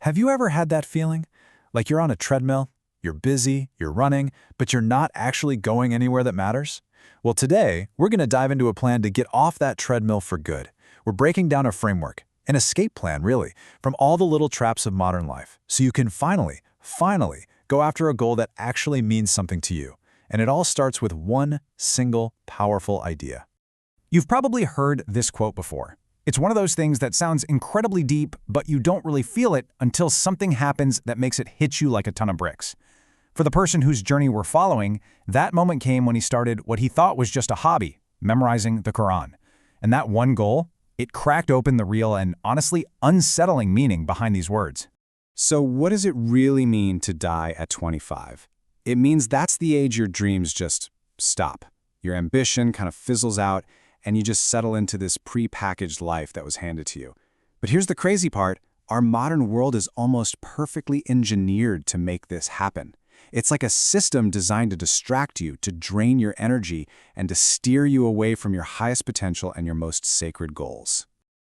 Have you ever had that feeling? Like you're on a treadmill, you're busy, you're running, but you're not actually going anywhere that matters? Well, today, we're going to dive into a plan to get off that treadmill for good. We're breaking down a framework, an escape plan, really, from all the little traps of modern life, so you can finally go after a goal that actually means something to you. And it all starts with one single, powerful idea. You've probably heard this quote before. It's one of those things that sounds incredibly deep, but you don't really feel it until something happens that makes it hit you like a ton of bricks. For the person whose journey we're following, that moment came when he started what he thought was just a hobby, memorizing the Quran. And that one goal, it cracked open the real and honestly unsettling meaning behind these words. So what does it really mean to die at 25? It means that's the age your dreams just stop. Your ambition kind of fizzles out, and you just settle into this pre-packaged life that was handed to you. But here's the crazy part. Our modern world is almost perfectly engineered to make this happen. It's like a system designed to distract you, to drain your energy, and to steer you away from your highest potential and your most sacred goals.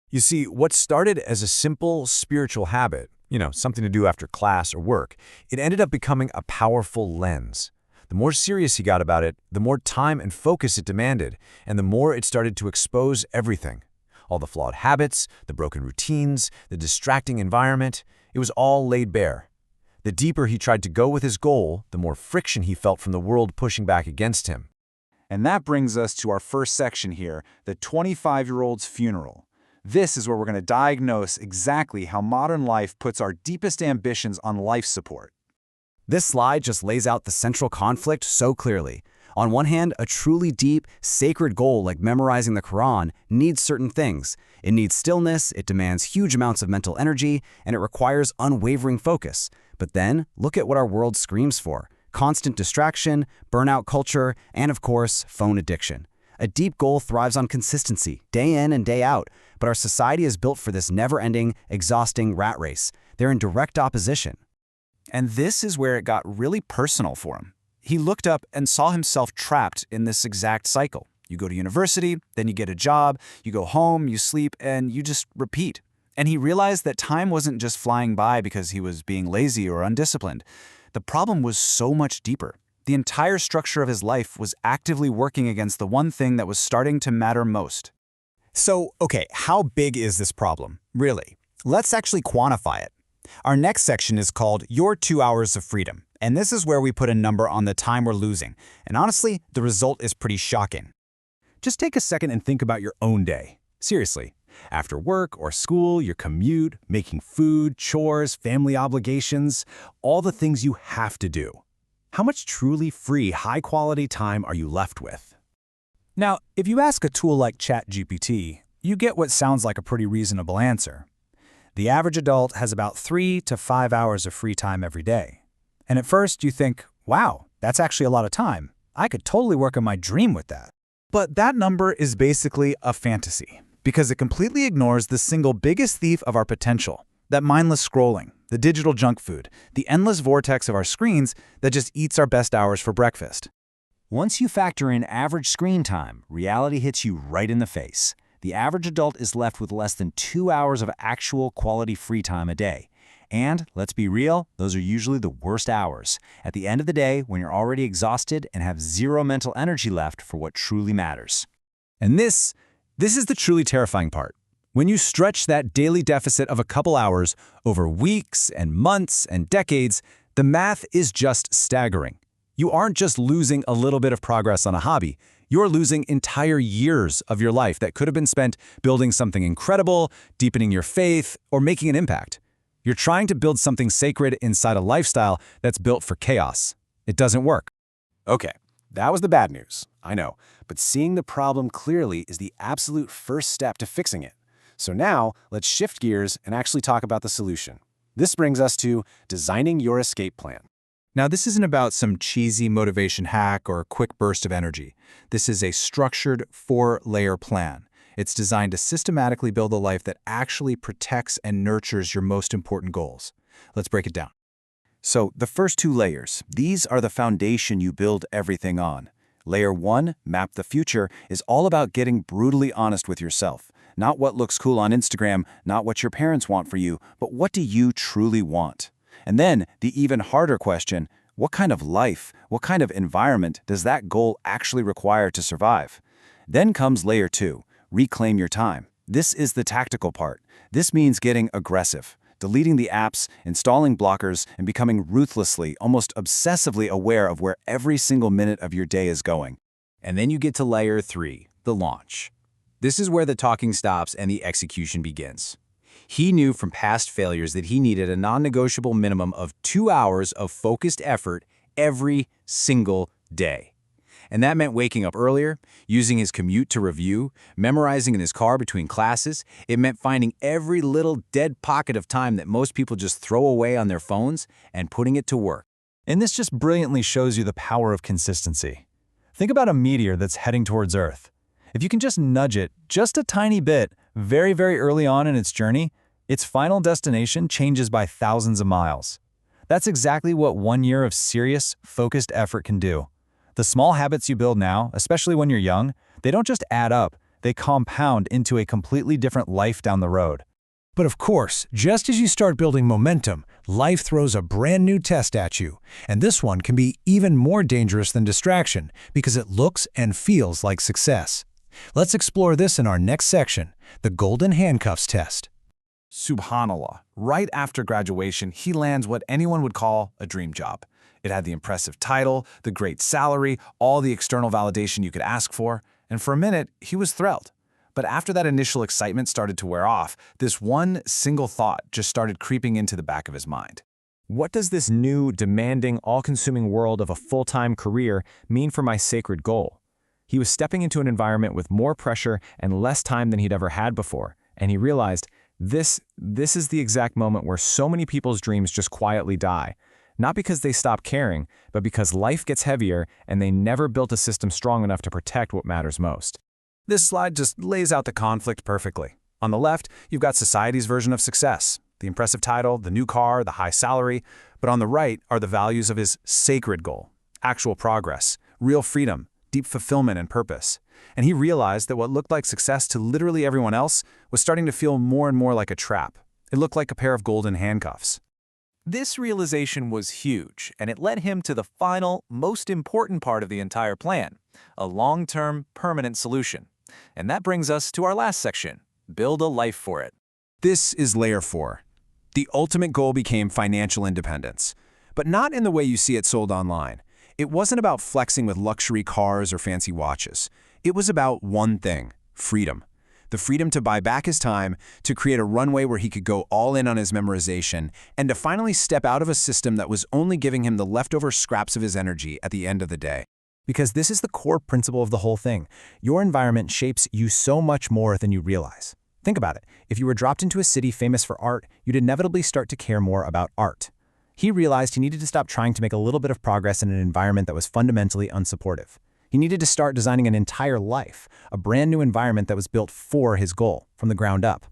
You see, what started as a simple spiritual habit, something to do after class or work, it ended up becoming a powerful lens. The more serious he got about it, the more time and focus it demanded, and the more it started to expose everything. All the flawed habits, the broken routines, the distracting environment, it was all laid bare. The deeper he tried to go with his goal, the more friction he felt from the world pushing back against him. And that brings us to our first section here, the 25-year-old's funeral. This is where we're going to diagnose exactly how modern life puts our deepest ambitions on life support. This slide just lays out the central conflict so clearly. On one hand, a truly deep, sacred goal like memorizing the Quran needs certain things. It needs stillness, it demands huge amounts of mental energy, and it requires unwavering focus. But then, look at what our world screams for: constant distraction, burnout culture, and of course, phone addiction. A deep goal thrives on consistency, day in and day out, but our society is built for this never-ending, exhausting rat race. They're in direct opposition. And this is where it got really personal for him. He looked up and saw himself trapped in this exact cycle. You go to university, then you get a job, you go home, you sleep, and you just repeat. And he realized that time wasn't just flying by because he was being lazy or undisciplined. The problem was so much deeper. The entire structure of his life was actively working against the one thing that was starting to matter most. So, okay, how big is this problem? Really? Let's actually quantify it. Our next section is called Your 2 Hours of Freedom, and this is where we put a number on the time we're losing. And honestly, the result is pretty shocking. Just take a second and think about your own day. Seriously. After work or school, your commute, making food, chores, family obligations, all the things you have to do. How much truly free, high-quality time are you left with? Now, if you ask a tool like ChatGPT, you get what sounds like a pretty reasonable answer. The average adult has about 3 to 5 hours of free time every day. And at first you think, wow, that's actually a lot of time. I could totally work on my dream with that. But that number is basically a fantasy, because it completely ignores the single biggest thief of our potential, that mindless scrolling, the digital junk food, the endless vortex of our screens that just eats our best hours for breakfast. Once you factor in average screen time, reality hits you right in the face. The average adult is left with less than 2 hours of actual quality free time a day. And, let's be real, those are usually the worst hours. At the end of the day, when you're already exhausted and have zero mental energy left for what truly matters. And this is the truly terrifying part. When you stretch that daily deficit of a couple hours over weeks and months and decades, the math is just staggering. You aren't just losing a little bit of progress on a hobby. You're losing entire years of your life that could have been spent building something incredible, deepening your faith, or making an impact. You're trying to build something sacred inside a lifestyle that's built for chaos. It doesn't work. Okay, that was the bad news, I know, but seeing the problem clearly is the absolute first step to fixing it. So now, let's shift gears and actually talk about the solution. This brings us to designing your escape plan. Now, this isn't about some cheesy motivation hack or a quick burst of energy. This is a structured 4-layer plan. It's designed to systematically build a life that actually protects and nurtures your most important goals. Let's break it down. So, the first 2 layers, these are the foundation you build everything on. Layer 1, Map the Future, is all about getting brutally honest with yourself. Not what looks cool on Instagram, not what your parents want for you, but what do you truly want? And then, the even harder question, what kind of life, what kind of environment does that goal actually require to survive? Then comes layer 2, reclaim your time. This is the tactical part. This means getting aggressive, deleting the apps, installing blockers, and becoming ruthlessly, almost obsessively aware of where every single minute of your day is going. And then you get to layer 3, the launch. This is where the talking stops and the execution begins. He knew from past failures that he needed a non-negotiable minimum of 2 hours of focused effort every single day. And that meant waking up earlier, using his commute to review, memorizing in his car between classes. It meant finding every little dead pocket of time that most people just throw away on their phones and putting it to work. And this just brilliantly shows you the power of consistency. Think about a meteor that's heading towards Earth. If you can just nudge it just a tiny bit, very, very early on in its journey, its final destination changes by thousands of miles. That's exactly what 1 year of serious, focused effort can do. The small habits you build now, especially when you're young, they don't just add up, they compound into a completely different life down the road. But of course, just as you start building momentum, life throws a brand new test at you. And this one can be even more dangerous than distraction because it looks and feels like success. Let's explore this in our next section, the Golden Handcuffs Test. Subhanallah, right after graduation, he lands what anyone would call a dream job. It had the impressive title, the great salary, all the external validation you could ask for, and for a minute, he was thrilled. But after that initial excitement started to wear off, this one single thought just started creeping into the back of his mind. What does this new, demanding, all-consuming world of a full-time career mean for my sacred goal? He was stepping into an environment with more pressure and less time than he'd ever had before, and he realized this is the exact moment where so many people's dreams just quietly die. Not because they stop caring, but because life gets heavier and they never built a system strong enough to protect what matters most. This slide just lays out the conflict perfectly. On the left, you've got society's version of success, the impressive title, the new car, the high salary, but on the right are the values of his sacred goal, actual progress, real freedom, deep fulfillment and purpose. And he realized that what looked like success to literally everyone else was starting to feel more and more like a trap. It looked like a pair of golden handcuffs. This realization was huge, and it led him to the final, most important part of the entire plan, a long-term, permanent solution. And that brings us to our last section, build a life for it. This is layer 4. The ultimate goal became financial independence, but not in the way you see it sold online. It wasn't about flexing with luxury cars or fancy watches. It was about one thing, freedom. The freedom to buy back his time, to create a runway where he could go all in on his memorization, and to finally step out of a system that was only giving him the leftover scraps of his energy at the end of the day. Because this is the core principle of the whole thing. Your environment shapes you so much more than you realize. Think about it. If you were dropped into a city famous for art, you'd inevitably start to care more about art. He realized he needed to stop trying to make a little bit of progress in an environment that was fundamentally unsupportive. He needed to start designing an entire life, a brand new environment that was built for his goal, from the ground up.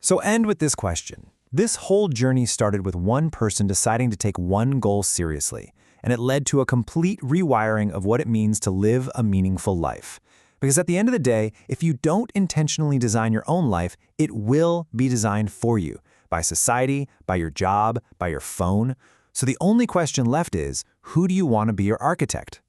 So end with this question. This whole journey started with one person deciding to take one goal seriously, and it led to a complete rewiring of what it means to live a meaningful life. Because at the end of the day, if you don't intentionally design your own life, it will be designed for you, by society, by your job, by your phone. So the only question left is, who do you want to be your architect?